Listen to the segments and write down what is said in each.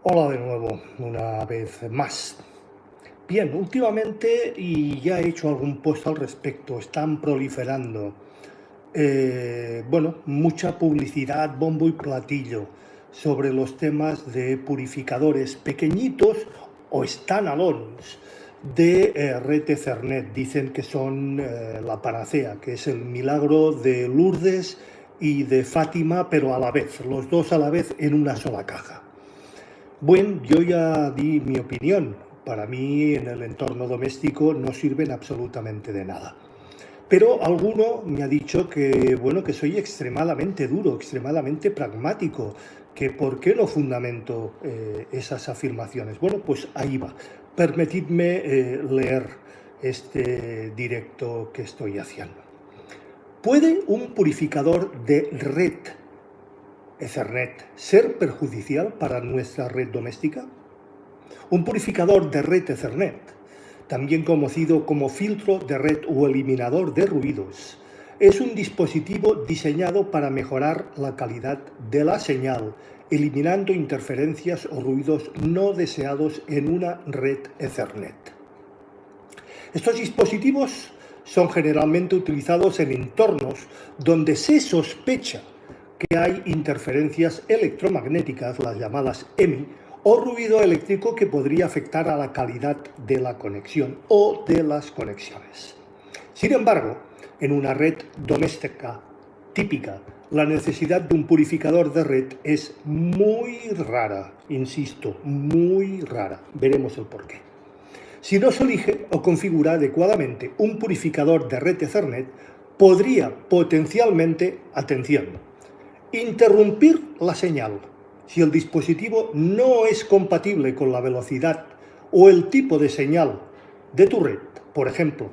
Hola de nuevo, una vez más. Bien, últimamente, y ya he hecho algún post al respecto, están proliferando, mucha publicidad, bombo y platillo sobre los temas de purificadores pequeñitos o standalones de red Ethernet. Dicen que son la panacea, que es el milagro de Lourdes y de Fátima, pero a la vez, los dos a la vez en una sola caja. Bueno, yo ya di mi opinión. Para mí, en el entorno doméstico no sirven absolutamente de nada. Pero alguno me ha dicho que, bueno, que soy extremadamente duro, extremadamente pragmático, que por qué no fundamento esas afirmaciones. Bueno, pues ahí va. Permitidme leer este directo que estoy haciendo. ¿Puede un purificador de red Ethernet ser perjudicial para nuestra red doméstica? Un purificador de red Ethernet, también conocido como filtro de red o eliminador de ruidos, es un dispositivo diseñado para mejorar la calidad de la señal, eliminando interferencias o ruidos no deseados en una red Ethernet. Estos dispositivos son generalmente utilizados en entornos donde se sospecha que hay interferencias electromagnéticas, las llamadas EMI, o ruido eléctrico que podría afectar a la calidad de la conexión o de las conexiones. Sin embargo, en una red doméstica típica, la necesidad de un purificador de red es muy rara, insisto, muy rara. Veremos el porqué. Si no se elige o configura adecuadamente un purificador de red Ethernet, podría potencialmente, atención, interrumpir la señal si el dispositivo no es compatible con la velocidad o el tipo de señal de tu red, por ejemplo,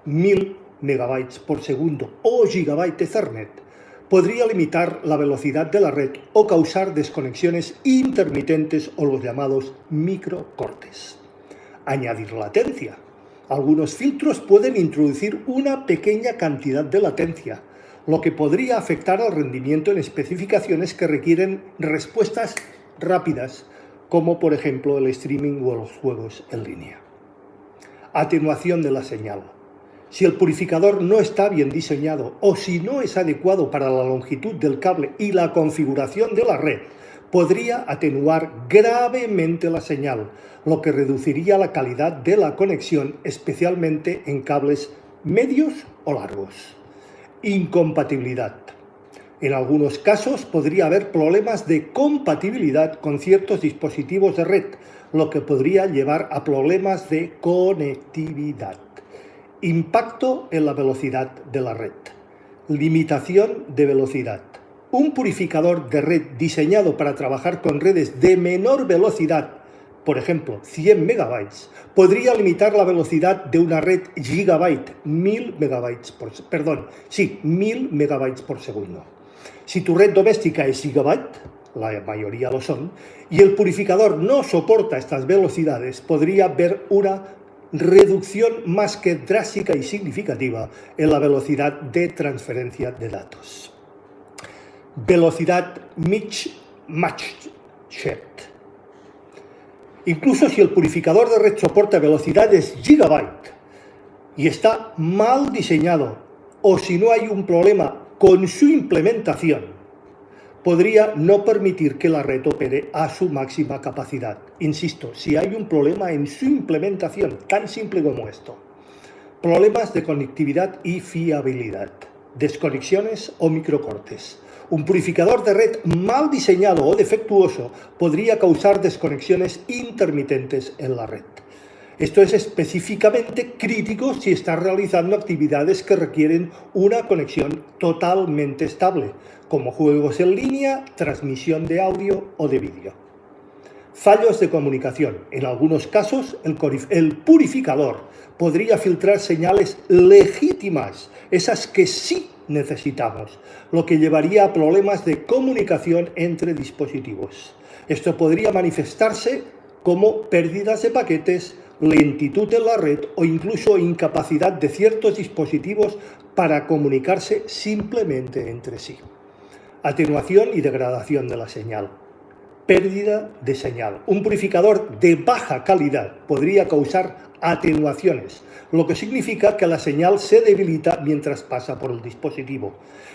1000 megabytes por segundo o gigabyte Ethernet, podría limitar la velocidad de la red o causar desconexiones intermitentes o los llamados microcortes. Añadir latencia. Algunos filtros pueden introducir una pequeña cantidad de latencia, lo que podría afectar al rendimiento en especificaciones que requieren respuestas rápidas, como por ejemplo el streaming o los juegos en línea. Atenuación de la señal. Si el purificador no está bien diseñado o si no es adecuado para la longitud del cable y la configuración de la red, podría atenuar gravemente la señal, lo que reduciría la calidad de la conexión, especialmente en cables medios o largos. Incompatibilidad. En algunos casos podría haber problemas de compatibilidad con ciertos dispositivos de red, lo que podría llevar a problemas de conectividad. Impacto en la velocidad de la red. Limitación de velocidad. Un purificador de red diseñado para trabajar con redes de menor velocidad, por ejemplo, 100 megabytes, podría limitar la velocidad de una red gigabyte, 1000 megabytes por segundo. Si tu red doméstica es gigabyte, la mayoría lo son, y el purificador no soporta estas velocidades, podría haber una reducción más que drástica y significativa en la velocidad de transferencia de datos. Velocidad mismatched. Incluso si el purificador de red soporta velocidades gigabyte y está mal diseñado, o si no hay un problema con su implementación, podría no permitir que la red opere a su máxima capacidad. Insisto, si hay un problema en su implementación, tan simple como esto. Problemas de conectividad y fiabilidad, desconexiones o microcortes. Un purificador de red mal diseñado o defectuoso podría causar desconexiones intermitentes en la red. Esto es específicamente crítico si estás realizando actividades que requieren una conexión totalmente estable, como juegos en línea, transmisión de audio o de vídeo. Fallos de comunicación. En algunos casos, el purificador podría filtrar señales legítimas, esas que sí necesitamos, lo que llevaría a problemas de comunicación entre dispositivos. Esto podría manifestarse como pérdidas de paquetes, lentitud en la red o incluso incapacidad de ciertos dispositivos para comunicarse simplemente entre sí. Atenuación y degradación de la señal. pérdida de señal. Un purificador de baja calidad podría causar atenuaciones, lo que significa que la señal se debilita mientras pasa por el dispositivo.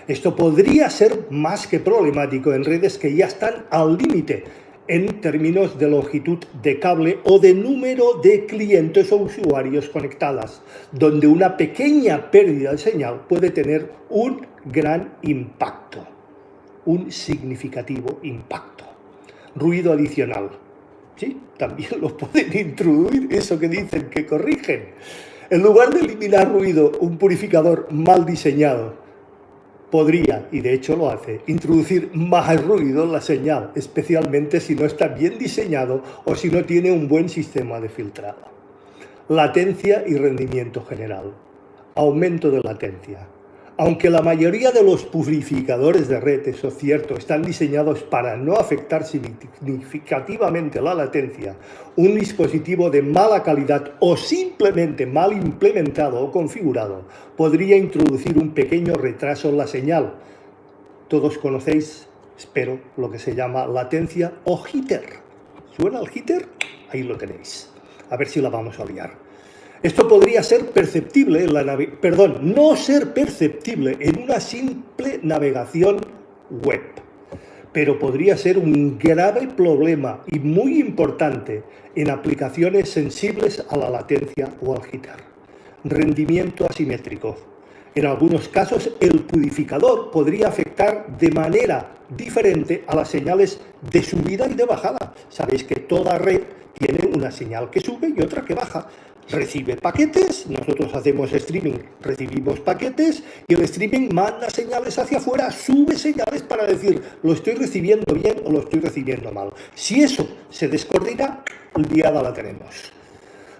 Esto podría ser más que problemático en redes que ya están al límite en términos de longitud de cable o de número de clientes o usuarios conectadas, donde una pequeña pérdida de señal puede tener un gran impacto, un significativo impacto. Ruido adicional. Sí, también lo pueden introducir, eso que dicen que corrigen. En lugar de eliminar ruido, un purificador mal diseñado podría, y de hecho lo hace, introducir más ruido en la señal, especialmente si no está bien diseñado o si no tiene un buen sistema de filtrado. Latencia y rendimiento general. Aumento de latencia. Aunque la mayoría de los purificadores de red, eso es cierto, están diseñados para no afectar significativamente la latencia, un dispositivo de mala calidad o simplemente mal implementado o configurado podría introducir un pequeño retraso en la señal. Todos conocéis, espero, lo que se llama latencia o jitter. ¿Suena el jitter? Ahí lo tenéis. A ver si la vamos a liar. Esto podría ser perceptible en no ser perceptible en una simple navegación web, pero podría ser un grave problema y muy importante en aplicaciones sensibles a la latencia o al jitter. Rendimiento asimétrico. En algunos casos, el purificador podría afectar de manera diferente a las señales de subida y de bajada. Sabéis que toda red tiene una señal que sube y otra que baja. Recibe paquetes, nosotros hacemos streaming, recibimos paquetes y el streaming manda señales hacia afuera, sube señales para decir lo estoy recibiendo bien o lo estoy recibiendo mal. Si eso se descoordina, liada la tenemos.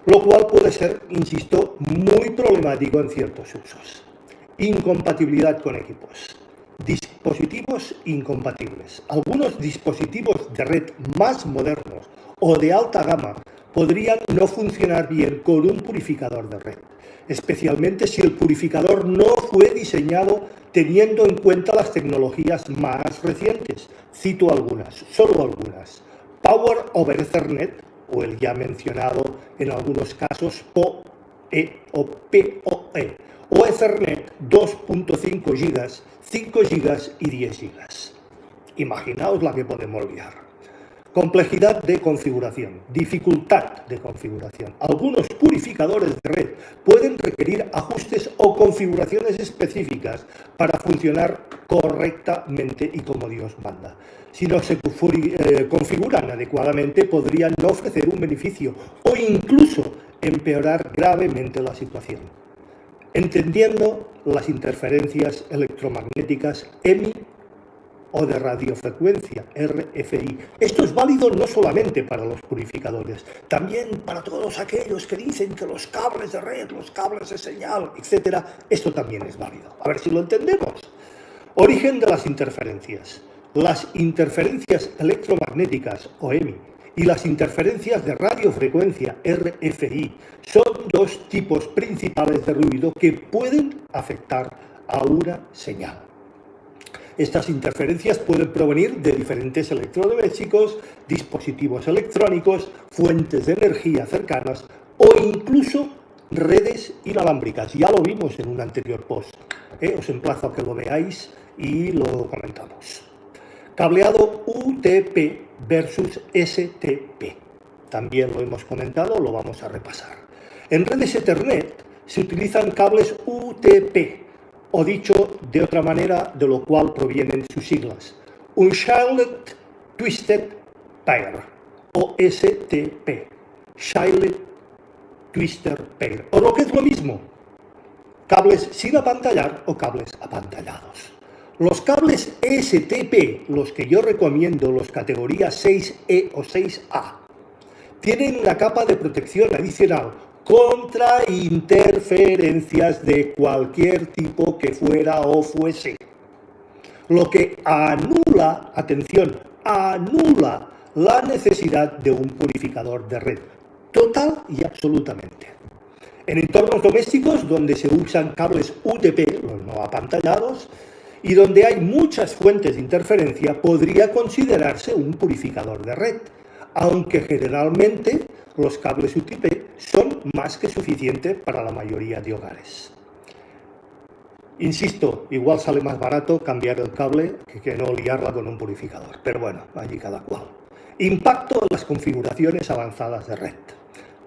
Lo cual puede ser, insisto, muy problemático en ciertos usos. Incompatibilidad con equipos. Dispositivos incompatibles. Algunos dispositivos de red más modernos o de alta gama podrían no funcionar bien con un purificador de red, especialmente si el purificador no fue diseñado teniendo en cuenta las tecnologías más recientes. Cito algunas, solo algunas. Power over Ethernet, o el ya mencionado en algunos casos PoE o PoE, o Ethernet 2.5 GB, 5 GB y 10 GB. Imaginaos la que podemos liar. Complejidad de configuración, dificultad de configuración. Algunos purificadores de red pueden requerir ajustes o configuraciones específicas para funcionar correctamente y como Dios manda. Si no se configuran adecuadamente, podrían no ofrecer un beneficio o incluso empeorar gravemente la situación. Entendiendo las interferencias electromagnéticas EMI o de radiofrecuencia, RFI. Esto es válido no solamente para los purificadores, también para todos aquellos que dicen que los cables de red, los cables de señal, etc. Esto también es válido. A ver si lo entendemos. Origen de las interferencias. Las interferencias electromagnéticas, o EMI, y las interferencias de radiofrecuencia, RFI, son dos tipos principales de ruido que pueden afectar a una señal. Estas interferencias pueden provenir de diferentes electrodomésticos, dispositivos electrónicos, fuentes de energía cercanas o incluso redes inalámbricas. Ya lo vimos en un anterior post. Os emplazo a que lo veáis y lo comentamos. Cableado UTP versus STP. También lo hemos comentado, lo vamos a repasar. En redes Ethernet se utilizan cables UTP, o dicho de otra manera, de lo cual provienen sus siglas, Unshielded Twisted Pair, o STP, Shielded Twisted Pair, o lo que es lo mismo, cables sin apantallar o cables apantallados. Los cables STP, los que yo recomiendo, los categorías 6E o 6A, tienen una capa de protección adicional contra interferencias de cualquier tipo que fuera o fuese, lo que anula, atención, anula la necesidad de un purificador de red, total y absolutamente. En entornos domésticos donde se usan cables UTP, los no apantallados, y donde hay muchas fuentes de interferencia podría considerarse un purificador de red, aunque generalmente los cables UTP son más que suficientes para la mayoría de hogares. Insisto, igual sale más barato cambiar el cable que no liarla con un purificador, pero bueno, allí cada cual. Impacto en las configuraciones avanzadas de red.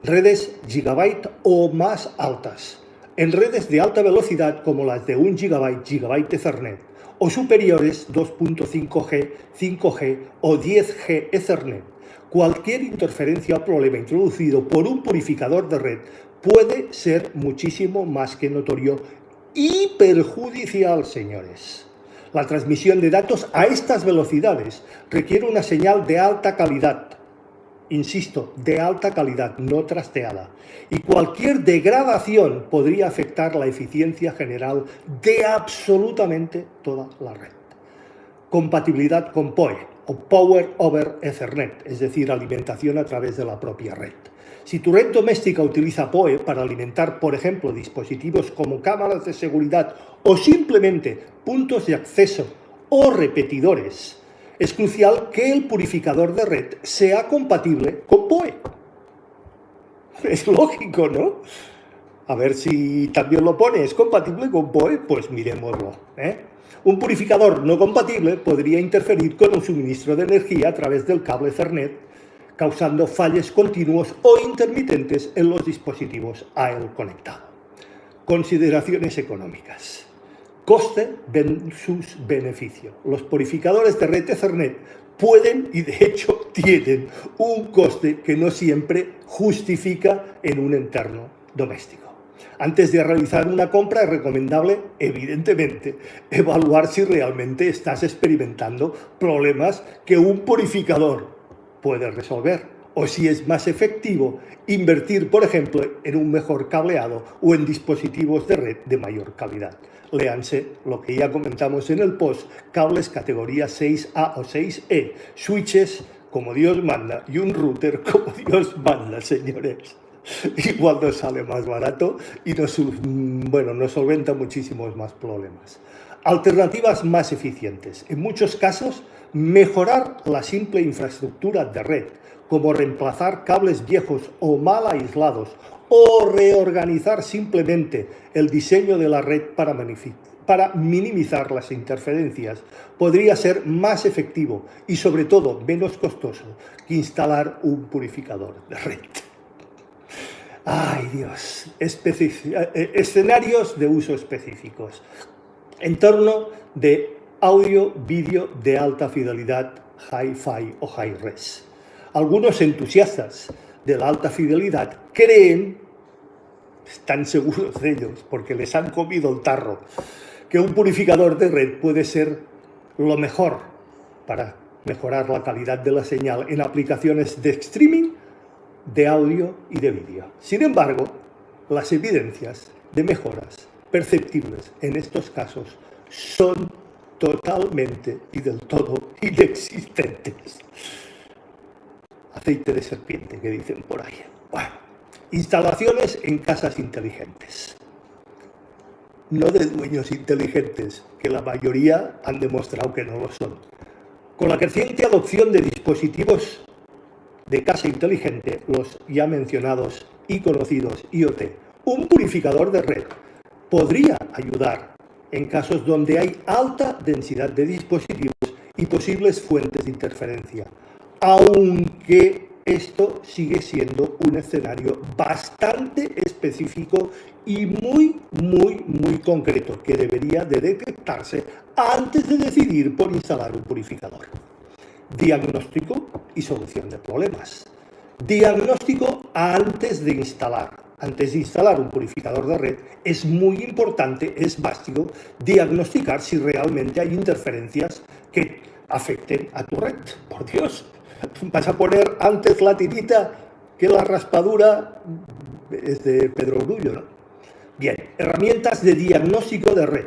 Redes gigabyte o más altas. En redes de alta velocidad como las de 1 GB Ethernet o superiores 2.5G, 5G o 10G Ethernet, cualquier interferencia o problema introducido por un purificador de red puede ser muchísimo más que notorio y perjudicial, señores. La transmisión de datos a estas velocidades requiere una señal de alta calidad. Insisto, de alta calidad, no trasteada. Y cualquier degradación podría afectar la eficiencia general de absolutamente toda la red. Compatibilidad con PoE o Power over Ethernet, es decir, alimentación a través de la propia red. Si tu red doméstica utiliza PoE para alimentar, por ejemplo, dispositivos como cámaras de seguridad o simplemente puntos de acceso o repetidores, es crucial que el purificador de red sea compatible con PoE. Es lógico, ¿no? A ver si también lo pone, ¿es compatible con PoE? Pues miremoslo, ¿eh? Un purificador no compatible podría interferir con el suministro de energía a través del cable Ethernet, causando fallos continuos o intermitentes en los dispositivos a él conectado. Consideraciones económicas. Coste versus beneficio. Los purificadores de red Ethernet pueden y de hecho tienen un coste que no siempre justifica en un entorno doméstico. Antes de realizar una compra es recomendable, evidentemente, evaluar si realmente estás experimentando problemas que un purificador puede resolver, o si es más efectivo invertir, por ejemplo, en un mejor cableado o en dispositivos de red de mayor calidad. Léanse lo que ya comentamos en el post, cables categoría 6A o 6E, switches como Dios manda y un router como Dios manda, señores. Igual nos sale más barato y nos solventa muchísimos más problemas. Alternativas más eficientes. En muchos casos, mejorar la simple infraestructura de red, como reemplazar cables viejos o mal aislados, o reorganizar simplemente el diseño de la red para minimizar las interferencias, podría ser más efectivo y sobre todo menos costoso que instalar un purificador de red. ¡Ay, Dios! Escenarios de uso específicos. Entorno de audio-vídeo de alta fidelidad, Hi-Fi o Hi-Res. Algunos entusiastas de la alta fidelidad creen, están seguros de ellos, porque les han comido el tarro, que un purificador de red puede ser lo mejor para mejorar la calidad de la señal en aplicaciones de streaming, de audio y de vídeo. Sin embargo, las evidencias de mejoras perceptibles en estos casos son totalmente y del todo inexistentes. Aceite de serpiente, que dicen por ahí. Bueno, instalaciones en casas inteligentes. No de dueños inteligentes, que la mayoría han demostrado que no lo son. Con la creciente adopción de dispositivos de casa inteligente, los ya mencionados y conocidos IoT, un purificador de red podría ayudar en casos donde hay alta densidad de dispositivos y posibles fuentes de interferencia, aunque esto sigue siendo un escenario bastante específico y muy concreto que debería de detectarse antes de decidir por instalar un purificador. Diagnóstico y solución de problemas. Diagnóstico antes de instalar. Antes de instalar un purificador de red es muy importante, es básico, diagnosticar si realmente hay interferencias que afecten a tu red. Por Dios, vas a poner antes la tirita que la raspadura es de Pedro Grullo, ¿no? Bien, herramientas de diagnóstico de red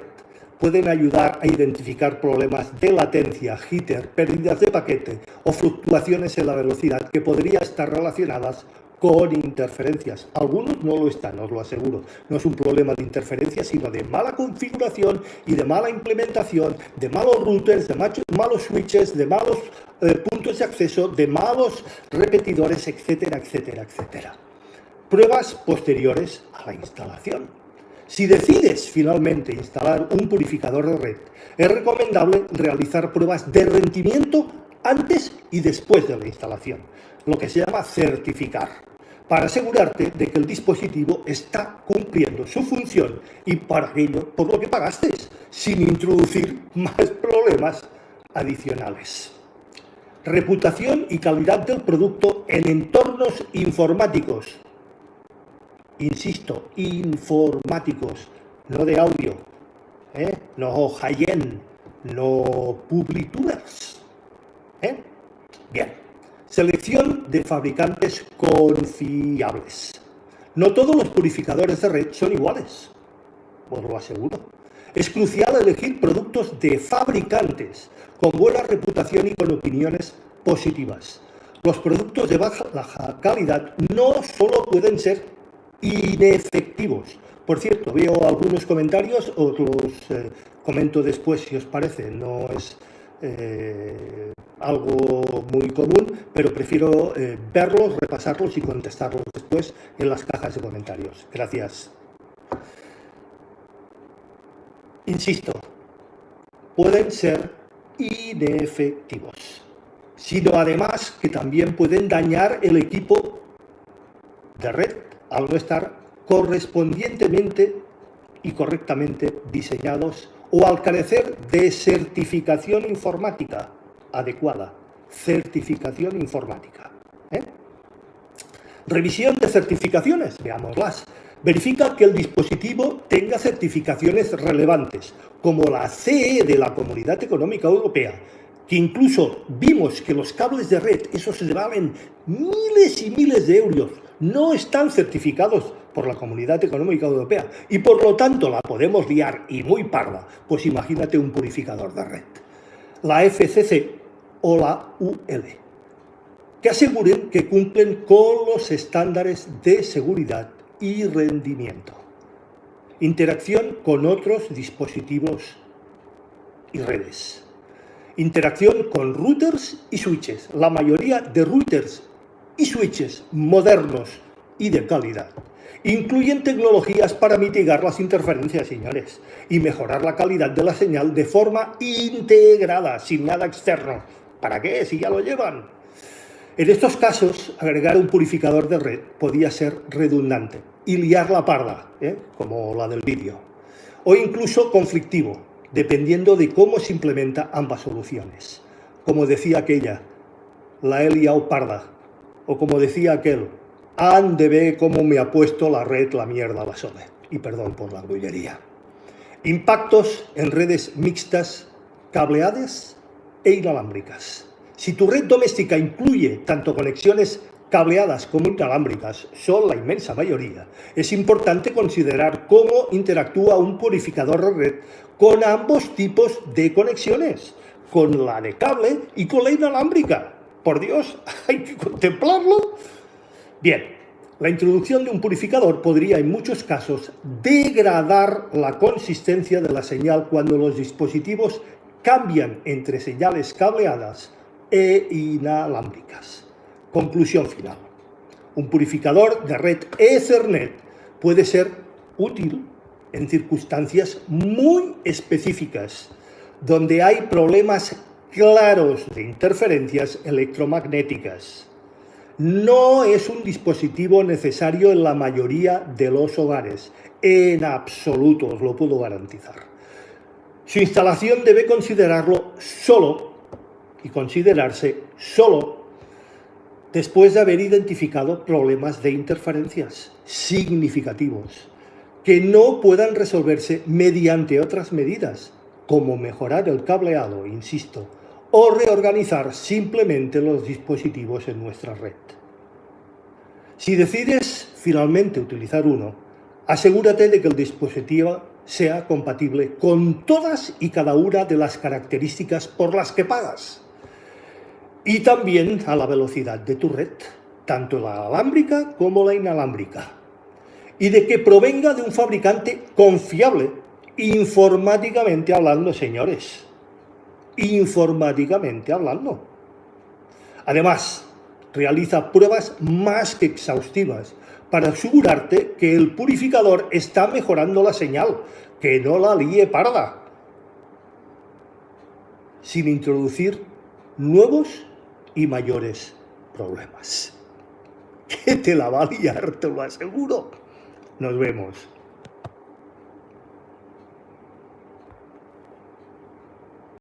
pueden ayudar a identificar problemas de latencia, jitter, pérdidas de paquete o fluctuaciones en la velocidad que podrían estar relacionadas con interferencias. Algunos no lo están, os lo aseguro. No es un problema de interferencias, sino de mala configuración y de mala implementación, de malos routers, de malos switches, de malos puntos de acceso, de malos repetidores, etcétera, etcétera, etcétera. Pruebas posteriores a la instalación. Si decides finalmente instalar un purificador de red, es recomendable realizar pruebas de rendimiento antes y después de la instalación, lo que se llama certificar, para asegurarte de que el dispositivo está cumpliendo su función y para aquello por lo que pagaste, sin introducir más problemas adicionales. Reputación y calidad del producto en entornos informáticos. Insisto, informáticos, no de audio, no high-end, no publituders. Bien, selección de fabricantes confiables. No todos los purificadores de red son iguales, os lo aseguro. Es crucial elegir productos de fabricantes con buena reputación y con opiniones positivas. Los productos de baja calidad no solo pueden ser inefectivos. Por cierto, veo algunos comentarios, os los comento después si os parece. No es algo muy común, pero prefiero verlos, repasarlos y contestarlos después en las cajas de comentarios. Gracias. Insisto, pueden ser inefectivos, sino además que también pueden dañar el equipo de red al no estar correspondientemente y correctamente diseñados o al carecer de certificación informática adecuada. Certificación informática. Revisión de certificaciones, veámoslas. Verifica que el dispositivo tenga certificaciones relevantes, como la CE de la Comunidad Económica Europea, que incluso vimos que los cables de red, esos se valen miles y miles de euros, no están certificados por la Comunidad Económica Europea y por lo tanto la podemos liar y muy parda. Pues imagínate un purificador de red. La FCC o la UL, que aseguren que cumplen con los estándares de seguridad y rendimiento. Interacción con otros dispositivos y redes. Interacción con routers y switches. La mayoría de routers y switches modernos y de calidad incluyen tecnologías para mitigar las interferencias, señores, y mejorar la calidad de la señal de forma integrada, sin nada externo. ¿Para qué? Si ya lo llevan. En estos casos, agregar un purificador de red podía ser redundante y liar la parda, como la del vídeo, o incluso conflictivo, dependiendo de cómo se implementa ambas soluciones. Como decía aquella, la he liado parda, o como decía aquel, han de ver cómo me ha puesto la red la mierda la sole. Y perdón por la grullería. Impactos en redes mixtas, cableadas e inalámbricas. Si tu red doméstica incluye tanto conexiones cableadas como inalámbricas, son la inmensa mayoría, es importante considerar cómo interactúa un purificador de red con ambos tipos de conexiones, con la de cable y con la inalámbrica. Por Dios, hay que contemplarlo. Bien, la introducción de un purificador podría en muchos casos degradar la consistencia de la señal cuando los dispositivos cambian entre señales cableadas e inalámbricas. Conclusión final. Un purificador de red Ethernet puede ser útil en circunstancias muy específicas, donde hay problemas claros de interferencias electromagnéticas. No es un dispositivo necesario en la mayoría de los hogares, en absoluto, os lo puedo garantizar. Su instalación debe considerarse solo después de haber identificado problemas de interferencias significativos que no puedan resolverse mediante otras medidas, como mejorar el cableado, insisto, o reorganizar simplemente los dispositivos en nuestra red. Si decides finalmente utilizar uno, asegúrate de que el dispositivo sea compatible con todas y cada una de las características por las que pagas y también a la velocidad de tu red. tanto la alámbrica como la inalámbrica, y de que provenga de un fabricante confiable, informáticamente hablando, señores, informáticamente hablando. Además, realiza pruebas más que exhaustivas para asegurarte que el purificador está mejorando la señal, que no la líe parda, sin introducir nuevos y mayores problemas. Que te la va a liar, te lo aseguro. Nos vemos.